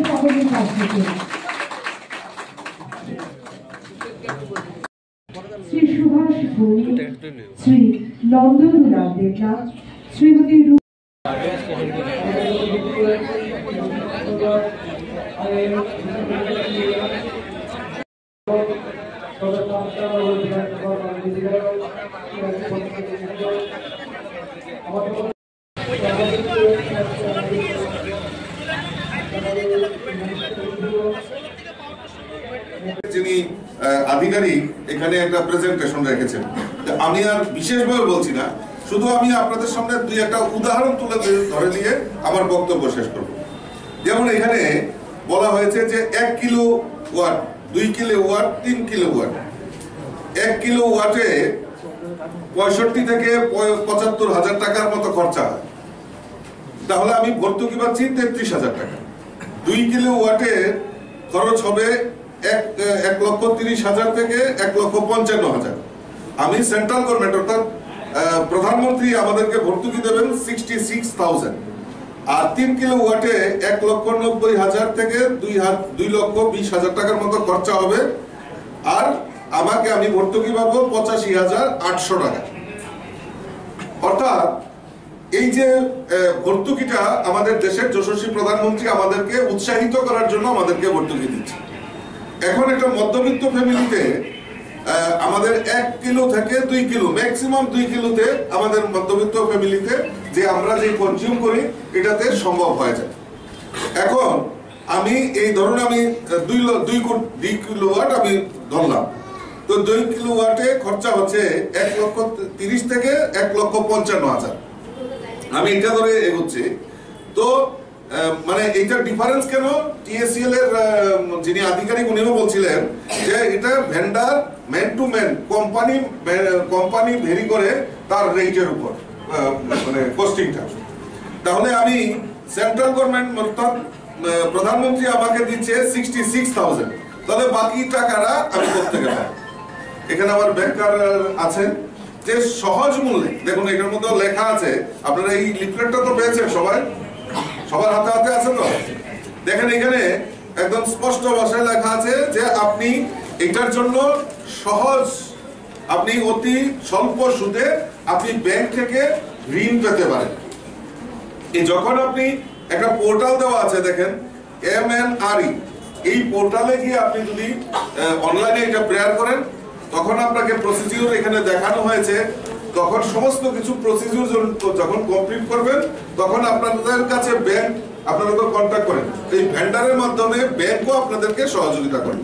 সকলের কাছ থেকে শ্রী সুভাষ ভৌমিক, শ্রী নন্দলাল দেবনাথ, শ্রীমতী যিনি আধিকারিক এখানে একটা প্রেজেন্টেশন রেখেছেন, আমি আর বিশেষভাবে বলছি না, শুধু আমি আপনাদের সামনে দুই একটা উদাহরণ তুলে ধরে দিয়ে আমার বক্তব্য শেষ করব। যেমন এখানে বলা হয়েছে যে 1 kilo watt, 2 kilo watt, 3 kilo watt. 1 kilo ওয়াটে 65 থেকে 75 হাজার টাকার মতো খরচা হয়, তাহলে আমি ভর্তুকি পাচ্ছি 33,000 টাকা। 2 কিলো ওয়াটে খরচ হবে 1,30,000 থেকে 1,55,000। আমি সেন্ট্রাল গভর্নমেন্ট অর্থাৎ প্রধানমন্ত্রী আমাদেরকে ভর্তুকি দেবেন 66,000। আর 3 কিলো ওয়াটে 1,90,000 থেকে 2,20,000 টাকার মতো খরচা হবে, আর আমি ভর্তুকি পাবো 85,800 টাকা। অর্থাৎ এই যে ভর্তুকিটা আমাদের দেশের যশস্বী প্রধানমন্ত্রী আমাদেরকে উৎসাহিত করার জন্য আমাদেরকে ভর্তুকি দিচ্ছে। এখন একটা মধ্যবিত্ত ফ্যামিলিতে আমাদের 1 কিলো থেকে 2 কিলো, ম্যাক্সিমাম 2 কিলোতে আমাদের মধ্যবিত্ত ফ্যামিলিতে যে আমরা যে কনজিউম করি এটাতে সম্ভব হয়ে যায়। এখন আমি এই ধরুন আমি 2 কিলোওয়াট আমি ধরলাম, তো 2 কিলোওয়াটে খরচা হচ্ছে 1,30,000 থেকে 1,55,000। আমি এটা ধরে এগোচ্ছি। তো মানে এটার ডিফারেন্স কেন? টিএসসিএল এর যিনি আধিকারিক উনিও বলছিলেন যে এটা vendor man to man, company very করে তার রেটের উপর মানে কস্টিংটা। তাহলে আমি সেন্ট্রাল গভর্নমেন্ট অর্থাৎ প্রধানমন্ত্রী আমাকে দিচ্ছে 66,000, তাহলে বাকি টাকাটা আমি করতে গেলাম। এখানে আমার ব্যাংকার আছেন যে সহজ মূল্যে, দেখুন এটার মধ্যে লেখা আছে, আপনারা এই লিফলেটটা তো পেয়েছেন সবার হাতে হাতে আছে তো, দেখেন এখানে একদম স্পষ্ট ভাষায় লেখা আছে যে আপনি এটার জন্য সহজ, আপনি অতি স্বল্প সুদে আপনি ব্যাংক থেকে ঋণ পেতে পারেন। যখন আপনি একটা পোর্টাল দেওয়া আছে দেখেন MNRE, এই পোর্টালে গিয়ে আপনি যদি অনলাইনে এটা প্রেয়ার করেন, তখন আপনাকে প্রসিডিউর এখানে দেখানো হয়েছে, তখন সমস্ত কিছু প্রসিডিউর যখন কমপ্লিট করবেন তখন আপনাদের কাছে ব্যাংক আপনাদের কন্ট্যাক্ট করেন, এই ভেন্ডারের মাধ্যমে ব্যাংকও আপনাদেরকে সহযোগিতা করে।